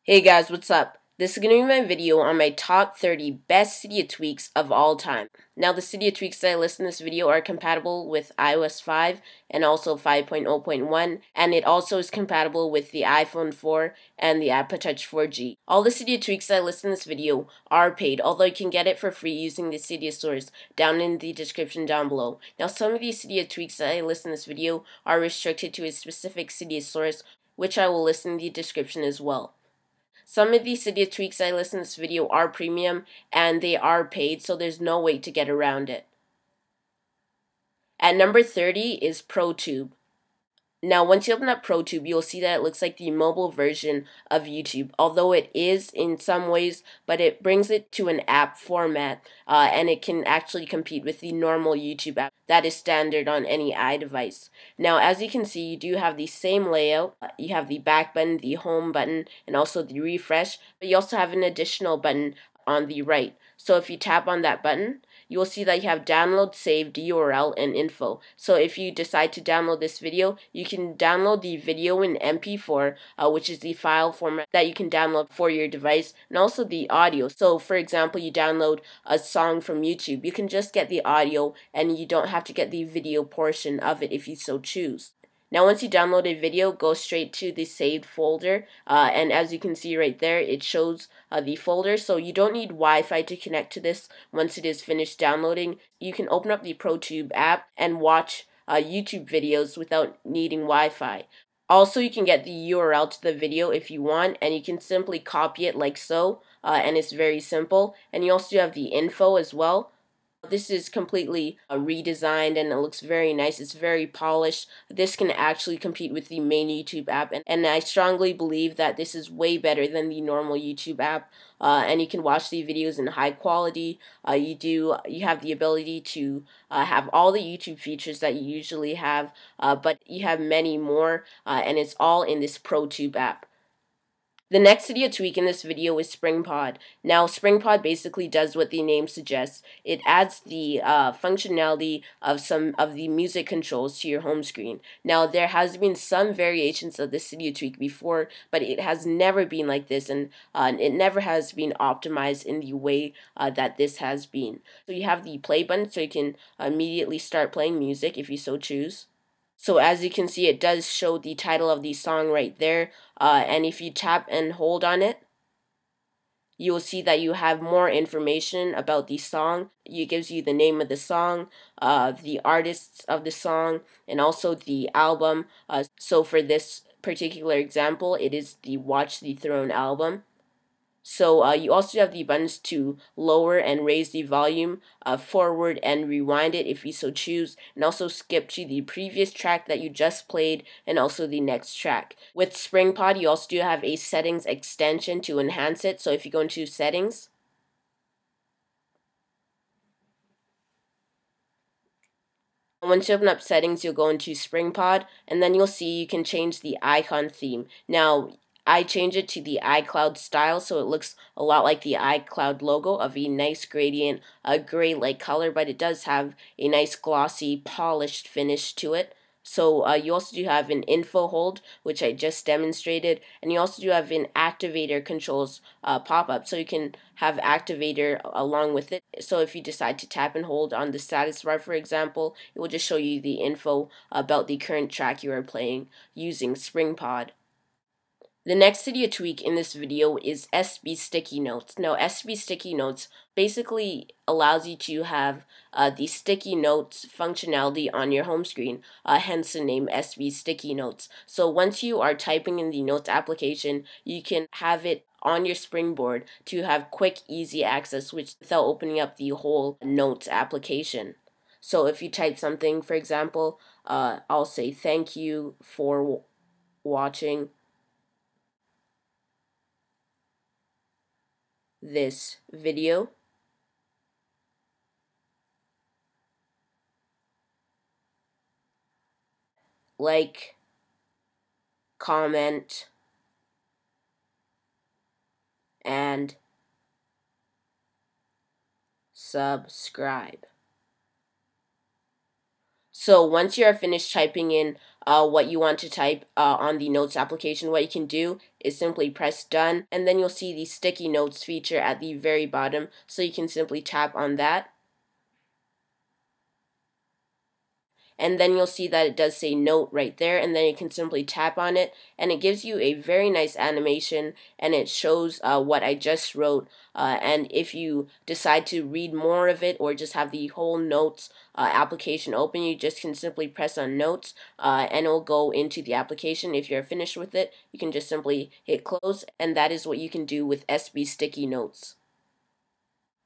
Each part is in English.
Hey guys, what's up? This is going to be my video on my top 30 best Cydia tweaks of all time. Now the Cydia tweaks that I list in this video are compatible with iOS 5 and also 5.0.1, and it also is compatible with the iPhone 4 and the iPod Touch 4G. All the Cydia tweaks that I list in this video are paid, although you can get it for free using the Cydia stores down in the description down below. Now some of these Cydia tweaks that I list in this video are restricted to a specific Cydia source, which I will list in the description as well. Some of these Cydia tweaks I list in this video are premium and they are paid, so there's no way to get around it. At number 30 is ProTube. Now, once you open up ProTube, you'll see that it looks like the mobile version of YouTube, although it is in some ways, but it brings it to an app format, and it can actually compete with the normal YouTube app that is standard on any iDevice. Now, as you can see, you do have the same layout. You have the back button, the home button, and also the refresh, but you also have an additional button on the right. So if you tap on that button, you will see that you have download, saved, URL, and info. So if you decide to download this video, you can download the video in MP4, which is the file format that you can download for your device, and also the audio. So for example, you download a song from YouTube, you can just get the audio and you don't have to get the video portion of it if you so choose. Now once you download a video, go straight to the saved folder, and as you can see right there, it shows the folder, so you don't need Wi-Fi to connect to this. Once it is finished downloading, you can open up the ProTube app and watch YouTube videos without needing Wi-Fi. Also, you can get the URL to the video if you want, and you can simply copy it like so, and it's very simple. And you also have the info as well. This is completely redesigned and it looks very nice. It's very polished. This can actually compete with the main YouTube app, and I strongly believe that this is way better than the normal YouTube app. And you can watch the videos in high quality. You have the ability to have all the YouTube features that you usually have, but you have many more, and it's all in this ProTube app. The next Cydia tweak in this video is SpringPod. Now, SpringPod basically does what the name suggests. It adds the functionality of some of the music controls to your home screen. Now, there has been some variations of this Cydia tweak before, but it has never been like this, and it never has been optimized in the way that this has been. So you have the play button, so you can immediately start playing music if you so choose. So as you can see, it does show the title of the song right there, and if you tap and hold on it, you will see that you have more information about the song. It gives you the name of the song, the artists of the song, and also the album. So for this particular example, it is the Watch the Throne album. So you also have the buttons to lower and raise the volume, forward and rewind it if you so choose, and also skip to the previous track that you just played and also the next track. With SpringPod, you also do have a settings extension to enhance it. So if you go into settings, once you open up settings, you'll go into SpringPod, and then you'll see you can change the icon theme. Now, I change it to the iCloud style, so it looks a lot like the iCloud logo of a nice gradient, a gray-like color, but it does have a nice glossy, polished finish to it. So you also do have an info hold, which I just demonstrated, and you also do have an activator controls pop-up, so you can have activator along with it. So if you decide to tap and hold on the status bar, for example, it will just show you the info about the current track you are playing using SpringPod. The next Cydia tweak in this video is SB Sticky Notes. Now, SB Sticky Notes basically allows you to have the sticky notes functionality on your home screen, hence the name SB Sticky Notes. So once you are typing in the Notes application, you can have it on your springboard to have quick, easy access without opening up the whole Notes application. So if you type something, for example, I'll say thank you for watching this video. Like, comment, and subscribe. So once you are finished typing in what you want to type on the notes application, what you can do is simply press done, and then you'll see the sticky notes feature at the very bottom, so you can simply tap on that. And then you'll see that it does say note right there, and then you can simply tap on it, and it gives you a very nice animation, and it shows what I just wrote. And if you decide to read more of it or just have the whole notes application open, you just can simply press on notes and it'll go into the application. If you're finished with it, you can just simply hit close, and that is what you can do with SB sticky notes.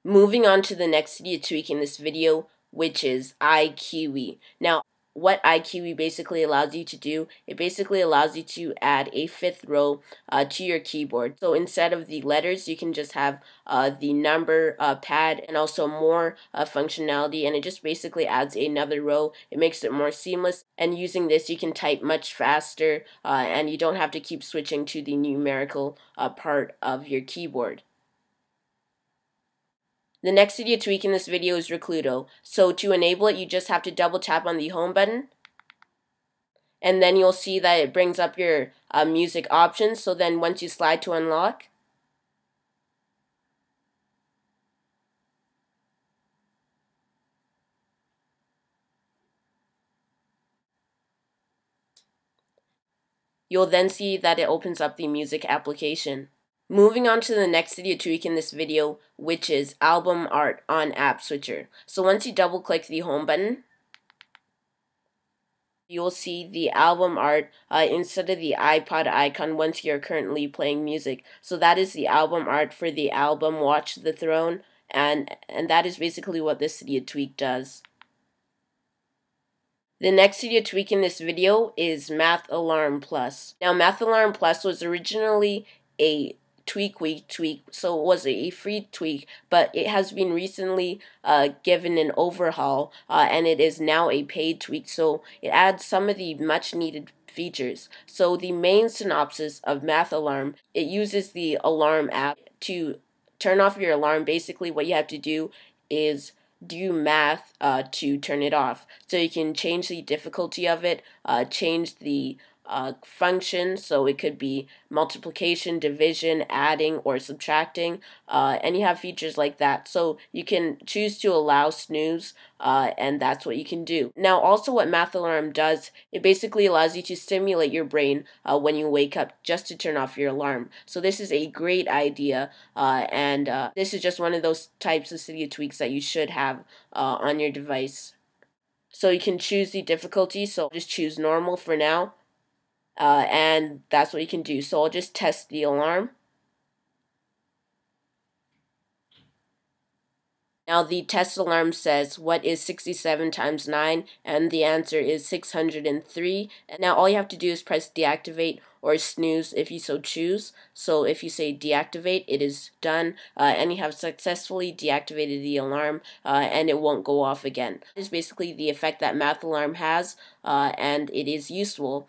Moving on to the next Cydia tweak in this video, which is iQIWI. Now, what iQIWI basically allows you to do, it basically allows you to add a fifth row to your keyboard. So instead of the letters, you can just have the number pad and also more functionality, and it just basically adds another row. It makes it more seamless, and using this you can type much faster and you don't have to keep switching to the numerical part of your keyboard. The next Cydia tweak in this video is Recludo. So to enable it, you just have to double tap on the home button, and then you'll see that it brings up your music options. So then once you slide to unlock, you'll then see that it opens up the music application. Moving on to the next Cydia tweak in this video, which is album art on App Switcher. So once you double click the home button, you'll see the album art instead of the iPod icon once you're currently playing music. So that is the album art for the album Watch the Throne, and that is basically what this Cydia tweak does. The next Cydia tweak in this video is Math Alarm Plus. Now, Math Alarm Plus was originally a tweak, so it was a free tweak, but it has been recently given an overhaul, and it is now a paid tweak, so it adds some of the much needed features. So the main synopsis of Math Alarm, it uses the alarm app to turn off your alarm. Basically what you have to do is do math to turn it off. So you can change the difficulty of it, change the function, so it could be multiplication, division, adding, or subtracting, and you have features like that. So you can choose to allow snooze, and that's what you can do. Now, also what Math Alarm does, it basically allows you to stimulate your brain when you wake up just to turn off your alarm. So this is a great idea, and this is just one of those types of Cydia tweaks that you should have on your device. So you can choose the difficulty, so just choose normal for now. And that's what you can do. So I'll just test the alarm. Now the test alarm says, what is 67 times 9? And the answer is 603. And now all you have to do is press deactivate or snooze if you so choose. So if you say deactivate, it is done, and you have successfully deactivated the alarm, and it won't go off again. This is basically the effect that Math Alarm has, and it is useful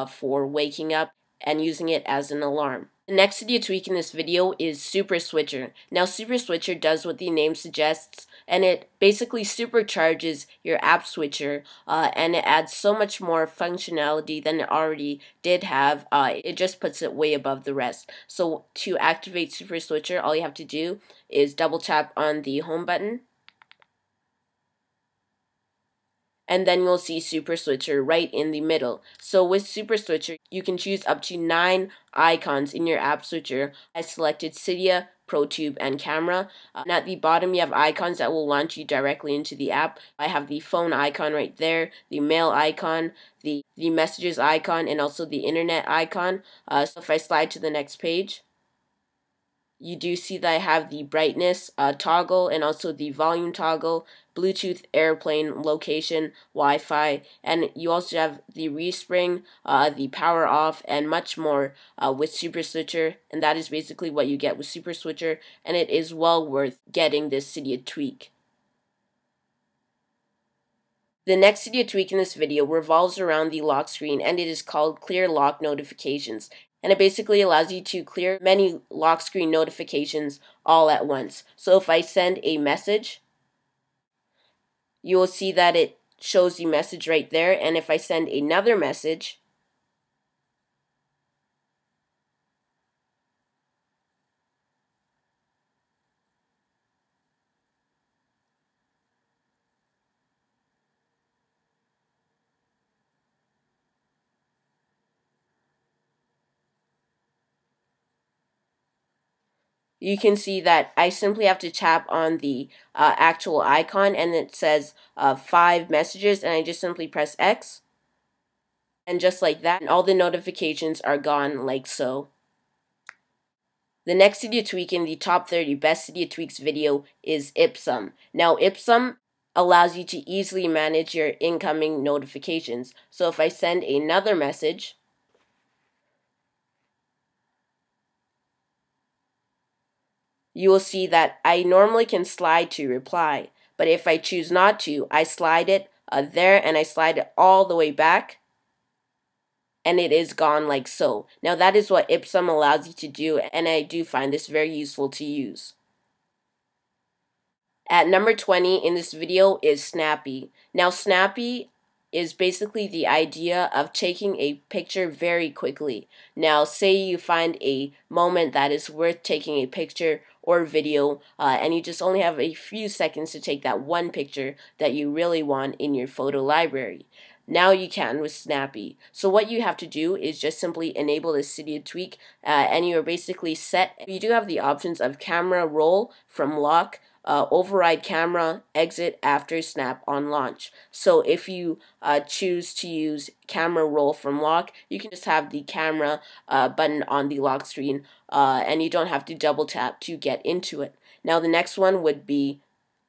for waking up and using it as an alarm. The next Cydia tweak in this video is Super Switcher. Now, Super Switcher does what the name suggests, and it basically supercharges your app switcher, and it adds so much more functionality than it already did have. It just puts it way above the rest. So to activate Super Switcher, all you have to do is double tap on the home button, and then you'll see Super Switcher right in the middle. So with Super Switcher, you can choose up to 9 icons in your app switcher. I selected Cydia, ProTube, and Camera. And at the bottom, you have icons that will launch you directly into the app. I have the phone icon right there, the mail icon, the messages icon, and also the internet icon. So if I slide to the next page, you do see that I have the brightness toggle and also the volume toggle, Bluetooth, airplane, location, Wi-Fi, and you also have the respring, the power off, and much more with Super Switcher, and that is basically what you get with Super Switcher, and it is well worth getting this Cydia tweak. The next Cydia tweak in this video revolves around the lock screen, and it is called Clear Lock Notifications. And it basically allows you to clear many lock screen notifications all at once. So if I send a message, you will see that it shows the message right there, and if I send another message, you can see that I simply have to tap on the actual icon, and it says 5 messages, and I just simply press X, and just like that, all the notifications are gone like so. The next Cydia tweak in the top 30 best Cydia tweaks video is Ipsum. Now Ipsum allows you to easily manage your incoming notifications. So if I send another message, you will see that I normally can slide to reply, but if I choose not to, I slide it there, and I slide it all the way back, and it is gone like so. Now that is what Ipsum allows you to do, and I do find this very useful to use. At number 20 in this video is Snappy. Now Snappy is basically the idea of taking a picture very quickly. Now say you find a moment that is worth taking a picture or video, and you just only have a few seconds to take that one picture that you really want in your photo library. Now you can with Snappy. So what you have to do is just simply enable the Cydia tweak, and you are basically set. You do have the options of camera roll from lock, override camera, exit after snap on launch. So if you choose to use camera roll from lock, you can just have the camera button on the lock screen, and you don't have to double tap to get into it. Now the next one would be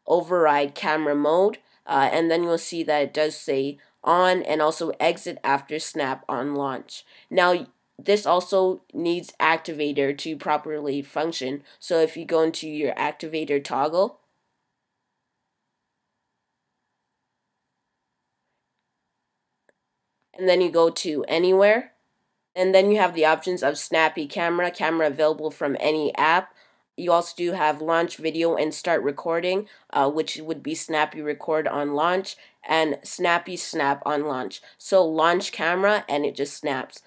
override camera mode, and then you'll see that it does say on and also exit after snap on launch. Now this also needs activator to properly function. So if you go into your activator toggle, and then you go to anywhere, and then you have the options of Snappy camera, camera available from any app. You also do have launch video and start recording, which would be Snappy record on launch and Snappy snap on launch. So launch camera and it just snaps.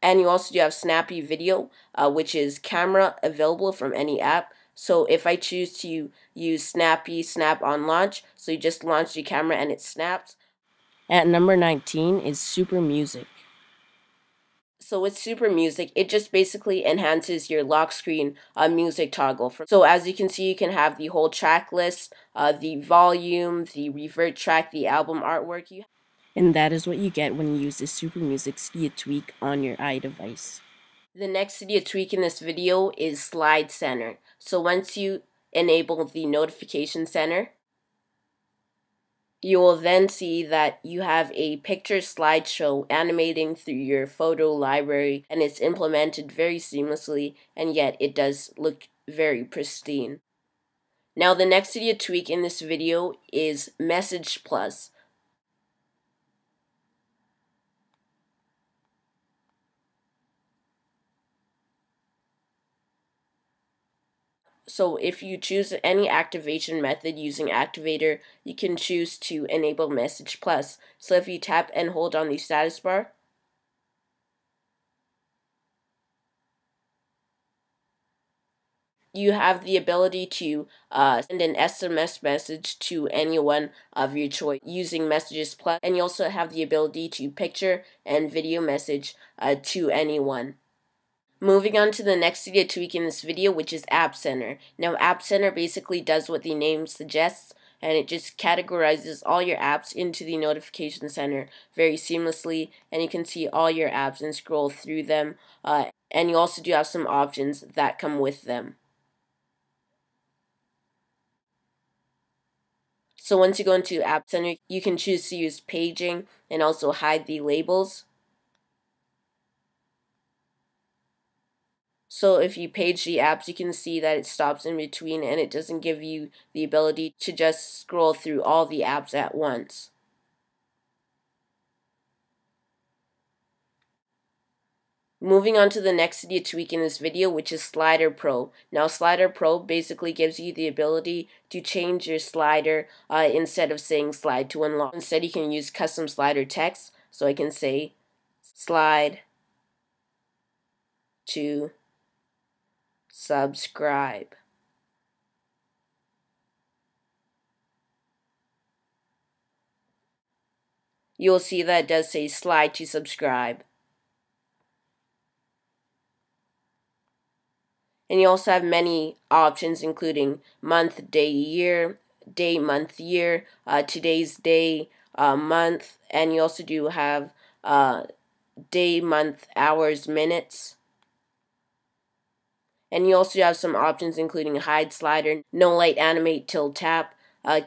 And you also do have Snappy video, which is camera available from any app. So if I choose to use Snappy snap on launch, so you just launch the camera and it snaps. At number 19 is Super Music. So with Super Music, it just basically enhances your lock screen music toggle. So as you can see, you can have the whole track list, the volume, the revert track, the album artwork. And that is what you get when you use the Super Music Cydia tweak on your iDevice. The next Cydia tweak in this video is Slide Center. So once you enable the notification center, you will then see that you have a picture slideshow animating through your photo library, and it's implemented very seamlessly, and yet it does look very pristine. Now the next Cydia tweak in this video is iMESSAGE Plus. So if you choose any activation method using activator, you can choose to enable iMESSAGE Plus. So if you tap and hold on the status bar, you have the ability to send an SMS message to anyone of your choice using iMESSAGE Plus, and you also have the ability to picture and video message to anyone. Moving on to the next Cydia tweak in this video, which is App Center. Now App Center basically does what the name suggests, and it just categorizes all your apps into the notification center very seamlessly, and you can see all your apps and scroll through them, and you also do have some options that come with them. So once you go into App Center, you can choose to use paging and also hide the labels. So if you page the apps, you can see that it stops in between and it doesn't give you the ability to just scroll through all the apps at once. Moving on to the next Cydia tweak in this video, which is Slider Pro. Now, Slider Pro basically gives you the ability to change your slider instead of saying slide to unlock. Instead, you can use custom slider text. So I can say slide to subscribe. You'll see that it does say slide to subscribe. And you also have many options, including month, day, year, day, month, year, today's day, month, and you also do have day, month, hours, minutes. And you also have some options, including hide slider, no light animate till tap,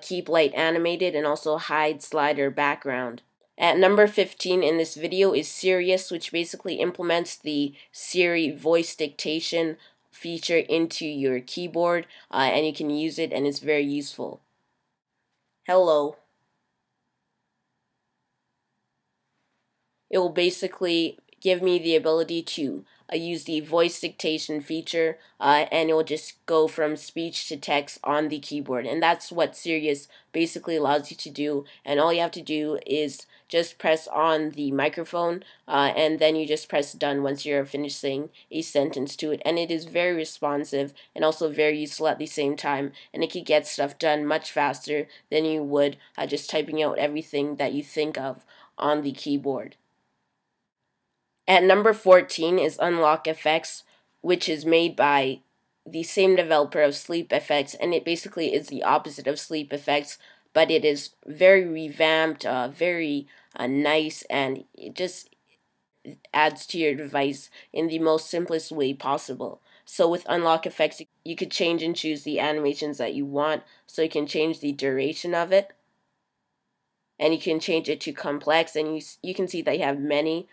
keep light animated, and also hide slider background. At number 15 in this video is Sirius, which basically implements the Siri voice dictation feature into your keyboard, and you can use it, and it's very useful. Hello. It will basically give me the ability to use the voice dictation feature, and it will just go from speech to text on the keyboard. And that's what Sirius basically allows you to do. And all you have to do is just press on the microphone, and then you just press done once you're finished saying a sentence to it. And it is very responsive and also very useful at the same time. And it can get stuff done much faster than you would just typing out everything that you think of on the keyboard. At number 14 is Unlock Effects, which is made by the same developer of Sleep Effects, and it basically is the opposite of Sleep Effects, but it is very revamped, very nice, and it just adds to your device in the most simplest way possible. So with Unlock Effects, you could change and choose the animations that you want, so you can change the duration of it, and you can change it to complex, and you can see that you have many.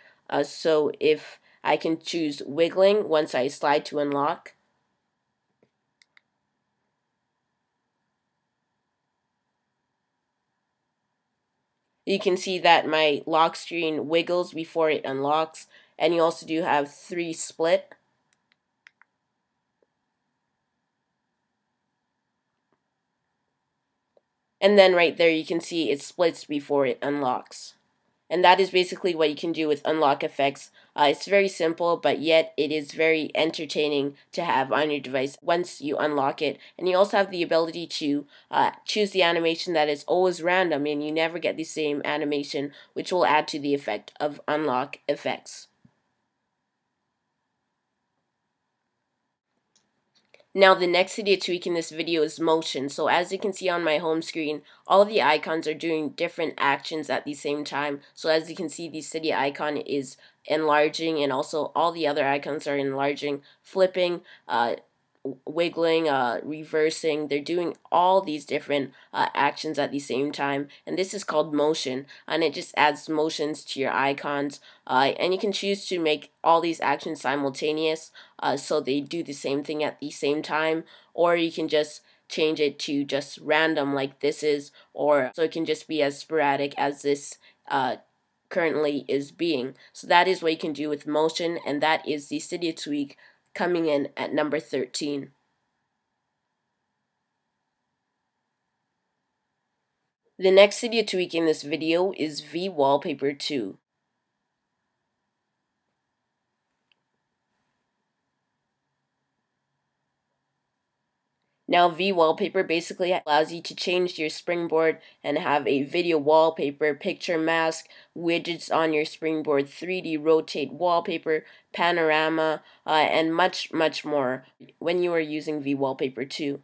So if I can choose wiggling once I slide to unlock, you can see that my lock screen wiggles before it unlocks, and you also do have 3 split. And then right there you can see it splits before it unlocks. And that is basically what you can do with Unlock Effects. It's very simple, but yet it is very entertaining to have on your device once you unlock it. And you also have the ability to choose the animation that is always random, and you never get the same animation, which will add to the effect of Unlock Effects. Now the next Cydia tweak in this video is motion. So as you can see on my home screen, all of the icons are doing different actions at the same time. So as you can see, the Cydia icon is enlarging, and also all the other icons are enlarging, flipping, wiggling, reversing. They're doing all these different actions at the same time, and this is called motion, and it just adds motions to your icons, and you can choose to make all these actions simultaneous, so they do the same thing at the same time, or you can just change it to just random like this is, or so it can just be as sporadic as this currently is being. So that is what you can do with motion, and that is the Cydia tweak coming in at number 13. The next Cydia tweak in this video is V-Wallpaper 2. Now V-Wallpaper basically allows you to change your springboard and have a video wallpaper, picture mask, widgets on your springboard, 3D rotate wallpaper, panorama, and much more when you are using V-Wallpaper 2.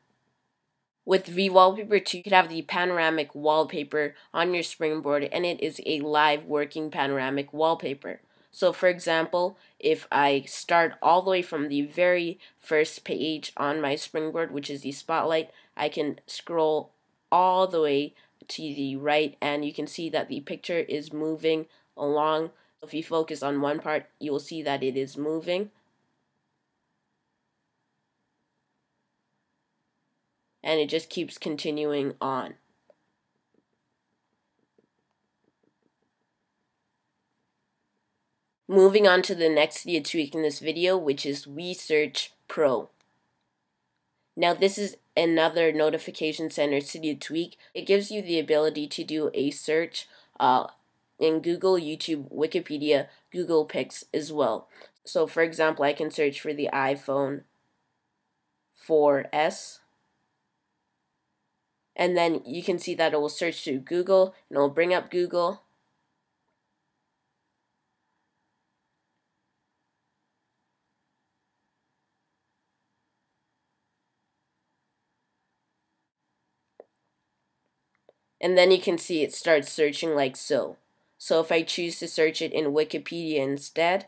With V-Wallpaper 2, you could have the panoramic wallpaper on your springboard, and it is a live working panoramic wallpaper. So for example, if I start all the way from the very first page on my springboard, which is the spotlight, I can scroll all the way to the right, and you can see that the picture is moving along. If you focus on one part, you will see that it is moving. And it just keeps continuing on. Moving on to the next Cydia tweak in this video, which is WeSearch Pro. Now this is another notification center Cydia tweak. It gives you the ability to do a search in Google, YouTube, Wikipedia, Google Pics as well. So for example, I can search for the iPhone 4S. And then you can see that it will search through Google and it will bring up Google. And then you can see it starts searching like so. So if I choose to search it in Wikipedia instead,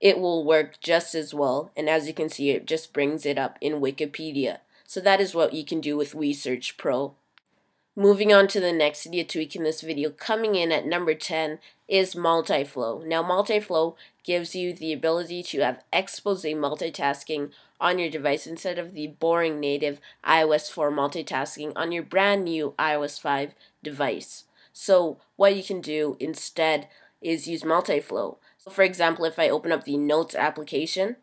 it will work just as well, and as you can see, it just brings it up in Wikipedia. So that is what you can do with WeSearch Pro. Moving on to the next Cydia tweak in this video, coming in at number 10 is multi-flow. Now multi-flow gives you the ability to have expose multitasking on your device instead of the boring native iOS4 multitasking on your brand new iOS5 device. So what you can do instead is use multi-flow. So for example, if I open up the Notes application,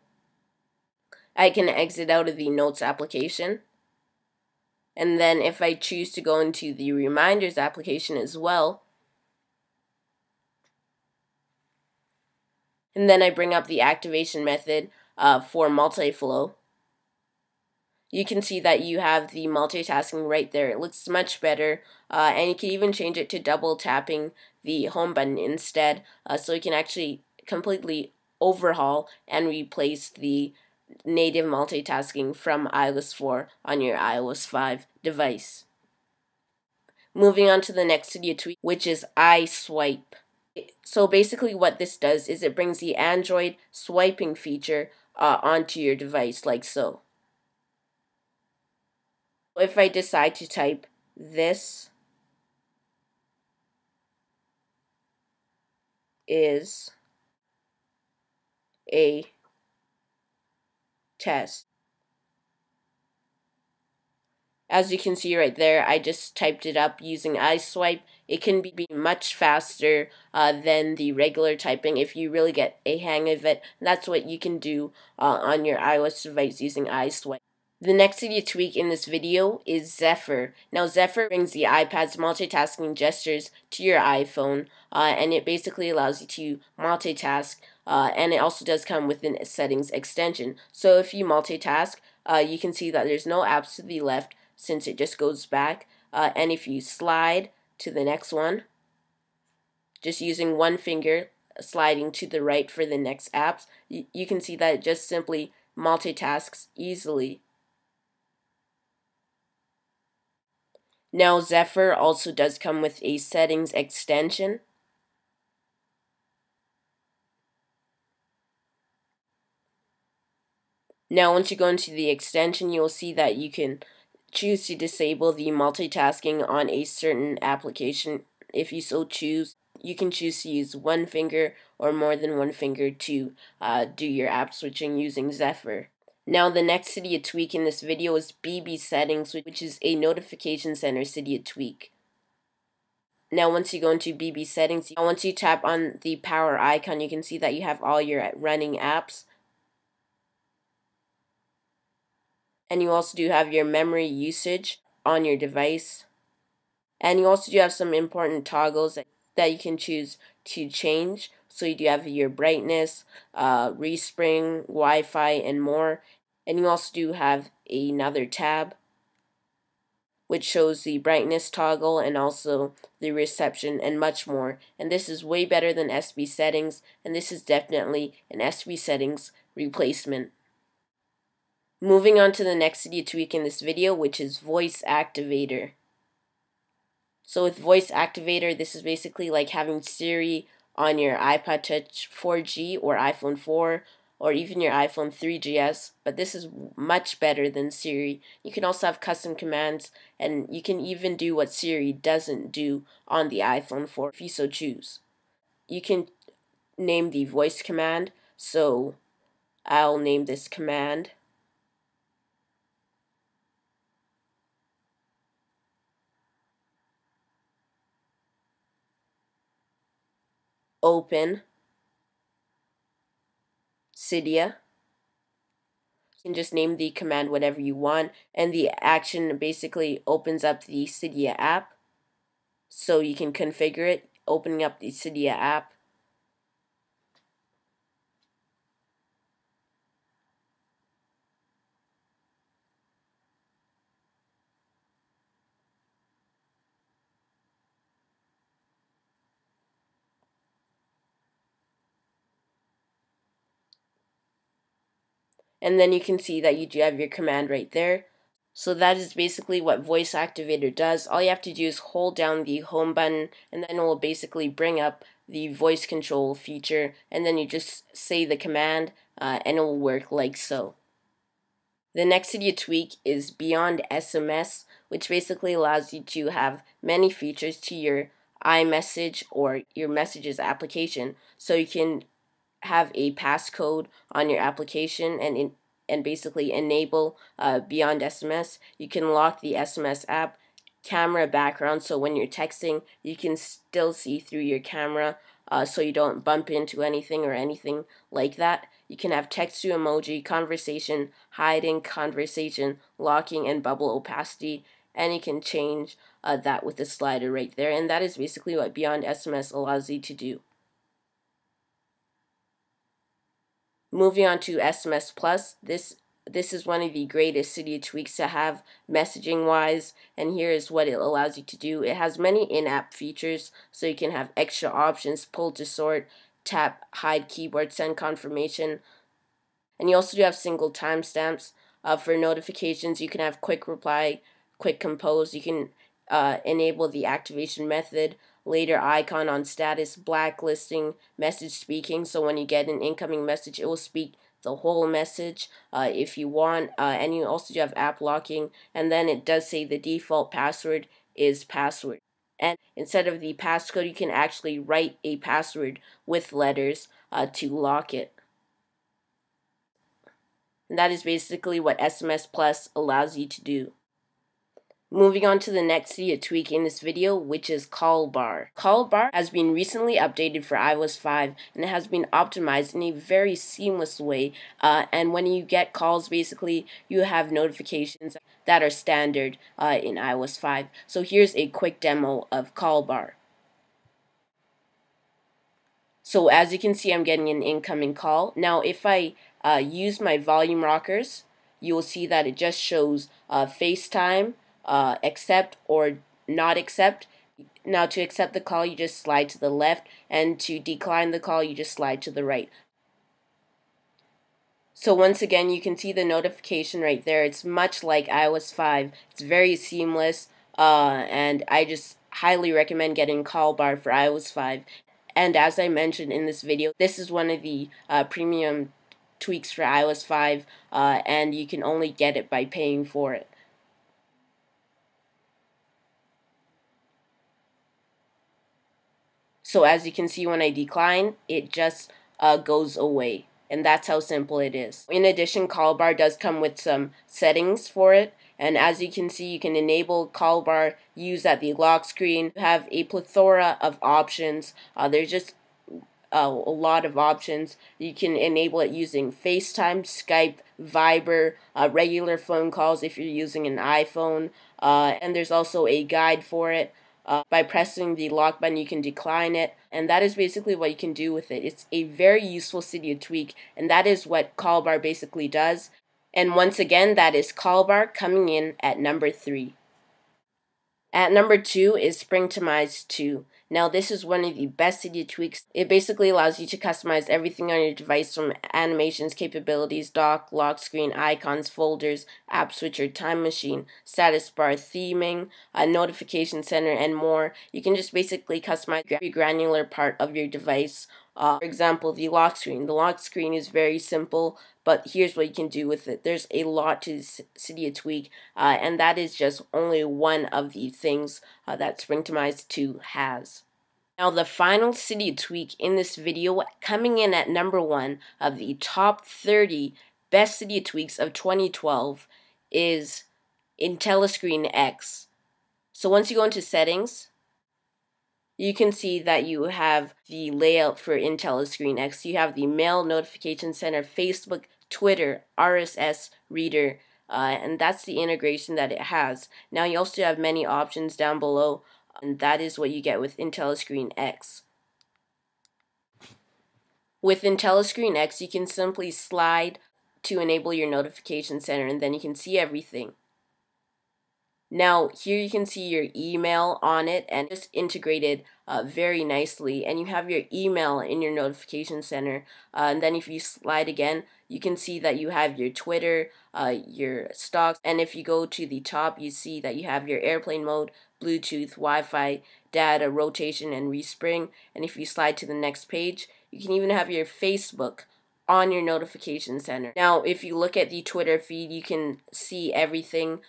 I can exit out of the Notes application. And then if I choose to go into the Reminders application as well, and then I bring up the activation method for multi-flow, you can see that you have the multitasking right there. It looks much better, and you can even change it to double tapping the home button instead, so you can actually completely overhaul and replace the native multitasking from iOS 4 on your iOS 5 device. Moving on to the next Cydia tweak, which is iSwipe. So basically what this does is it brings the Android swiping feature onto your device like so. If I decide to type "this is a test," as you can see right there, I just typed it up using iSwipe. It can be much faster than the regular typing if you really get a hang of it. That's what you can do on your iOS device using iSwipe. The next Cydia tweak in this video is Zephyr. Now Zephyr brings the iPad's multitasking gestures to your iPhone, and it basically allows you to multitask, and it also does come with a settings extension. So if you multitask, you can see that there's no apps to the left since it just goes back, and if you slide to the next one, just using one finger sliding to the right for the next apps, you can see that it just simply multitasks easily. Now Zephyr also does come with a settings extension. Now once you go into the extension, you'll see that you can choose to disable the multitasking on a certain application if you so choose. You can choose to use one finger or more than one finger to do your app switching using Zephyr. Now the next Cydia tweak in this video is BB settings, which is a notification center Cydia tweak. Now once you go into BB settings, once you tap on the power icon, you can see that you have all your running apps. And you also do have your memory usage on your device. And you also do have some important toggles that you can choose to change. So you do have your brightness, respring, Wi-Fi, and more. And you also do have another tab which shows the brightness toggle and also the reception and much more. And this is way better than SB settings, and this is definitely an SB settings replacement. Moving on to the next Cydia tweak in this video, which is Voice Activator. So with Voice Activator, this is basically like having Siri on your iPod Touch 4G or iPhone 4 or even your iPhone 3GS, but this is much better than Siri. You can also have custom commands, and you can even do what Siri doesn't do on the iPhone 4 if you so choose. You can name the voice command, so I'll name this command. Open Cydia. You can just name the command whatever you want, and the action basically opens up the Cydia app. So you can configure it, opening up the Cydia app. And then you can see that you do have your command right there. So that is basically what Voice Activator does. All you have to do is hold down the home button, and then it will basically bring up the voice control feature, and then you just say the command and it will work like so. The next Cydia tweak is Beyond SMS, which basically allows you to have many features to your iMESSAGE or your messages application. So you can have a passcode on your application and basically enable Beyond SMS. You can lock the SMS app, camera background, so when you're texting you can still see through your camera so you don't bump into anything or anything like that. You can have text to emoji, conversation, hiding, conversation, locking, and bubble opacity, and you can change that with the slider right there, and that is basically what Beyond SMS allows you to do. Moving on to SMS Plus, this is one of the greatest Cydia tweaks to have messaging wise, and here is what it allows you to do. It has many in-app features, so you can have extra options: pull to sort, tap, hide keyboard, send confirmation, and you also do have single timestamps. For notifications, you can have quick reply, quick compose. You can enable the activation method, later icon on status, blacklisting, message speaking, so when you get an incoming message it will speak the whole message if you want, and you also do have app locking, and then it does say the default password is password, and instead of the passcode you can actually write a password with letters to lock it. And that is basically what SMS Plus allows you to do. Moving on to the next Cydia tweak in this video, which is CallBar. CallBar has been recently updated for iOS 5 and it has been optimized in a very seamless way, and when you get calls basically you have notifications that are standard in iOS 5. So here's a quick demo of CallBar. So as you can see, I'm getting an incoming call. Now if I use my volume rockers, you will see that it just shows FaceTime, accept or not accept. Now to accept the call you just slide to the left, and to decline the call you just slide to the right. So once again you can see the notification right there. It's much like iOS 5. It's very seamless, and I just highly recommend getting CallBar for iOS 5. And as I mentioned in this video, this is one of the premium tweaks for iOS 5, and you can only get it by paying for it. So as you can see, when I decline, it just goes away. And that's how simple it is. In addition, CallBar does come with some settings for it. And as you can see, you can enable CallBar, use at the lock screen. You have a plethora of options. There's just a lot of options. You can enable it using FaceTime, Skype, Viber, regular phone calls if you're using an iPhone. And there's also a guide for it. By pressing the lock button you can decline it, and that is basically what you can do with it. It's a very useful Cydia tweak, and that is what CallBar basically does. And once again, that is CallBar coming in at number 3. At number 2 is SpringPod 2. Now this is one of the best Cydia tweaks. It basically allows you to customize everything on your device, from animations, capabilities, dock, lock screen, icons, folders, app switcher, time machine, status bar, theming, a notification center, and more. You can just basically customize every granular part of your device. For example, the lock screen. The lock screen is very simple, but here's what you can do with it. There's a lot to Cydia tweak, and that is just only one of the things that SpringPod 2 has. Now the final Cydia tweak in this video, coming in at number 1 of the top 30 best Cydia tweaks of 2012, is IntelliScreenX. So once you go into settings, you can see that you have the layout for IntelliScreenX. You have the Mail Notification Center, Facebook, Twitter, RSS Reader, and that's the integration that it has. Now you also have many options down below, and that is what you get with IntelliScreenX. With IntelliScreenX, you can simply slide to enable your notification center, and then you can see everything. Now here you can see your email on it, and it's integrated very nicely, and you have your email in your notification center, and then if you slide again, you can see that you have your Twitter, your stocks, and if you go to the top, you see that you have your airplane mode, Bluetooth, Wi-Fi, data, rotation, and respring. And if you slide to the next page, you can even have your Facebook on your notification center. Now if you look at the Twitter feed, you can see everything.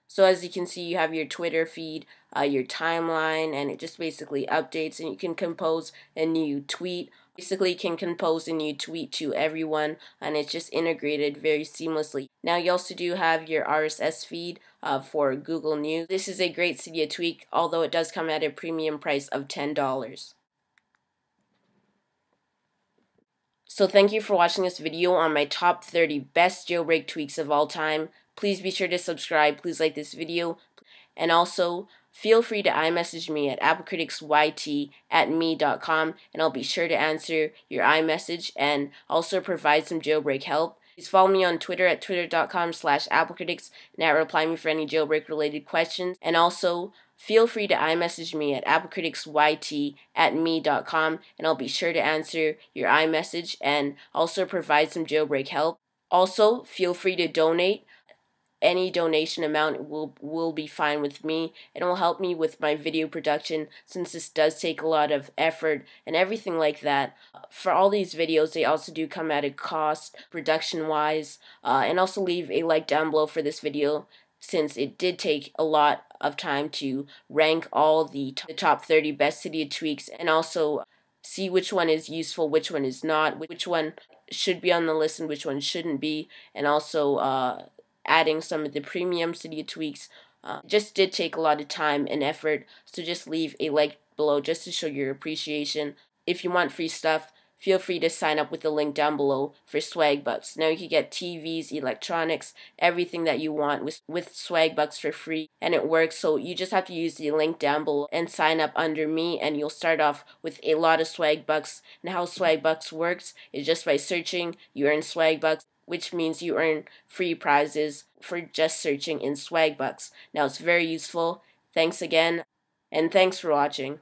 So as you can see, you have your Twitter feed, your timeline, and it just basically updates, and you can compose a new tweet. Basically, you can compose a new tweet to everyone, and it's just integrated very seamlessly. Now you also do have your RSS feed for Google News. This is a great Cydia tweak, although it does come at a premium price of $10. So thank you for watching this video on my top 30 best jailbreak tweaks of all time. Please be sure to subscribe, please like this video, and also feel free to iMessage me at applecriticsYT@me.com, and I'll be sure to answer your iMessage and also provide some jailbreak help. Please follow me on Twitter at twitter.com/applecritics and reply me for any jailbreak related questions, and also feel free to iMessage me at applecriticsYT@me.com, and I'll be sure to answer your iMessage and also provide some jailbreak help. Also, feel free to donate. Any donation amount will be fine with me, and it will help me with my video production, since this does take a lot of effort and everything like that. For all these videos, they also do come at a cost production wise, and also leave a like down below for this video, since it did take a lot of time to rank all the top 30 best Cydia tweaks, and also see which one is useful, which one is not, which one should be on the list and which one shouldn't be, and also adding some of the premium Cydia tweaks. Just did take a lot of time and effort, so just leave a like below just to show your appreciation. If you want free stuff, feel free to sign up with the link down below for swag bucks. Now you can get TVs, electronics, everything that you want with swag bucks for free, and it works. So you just have to use the link down below and sign up under me, and you'll start off with a lot of swag bucks. And how swag bucks works is just by searching, you earn swag bucks, which means you earn free prizes for just searching in swag bucks. Now it's very useful. Thanks again, and thanks for watching.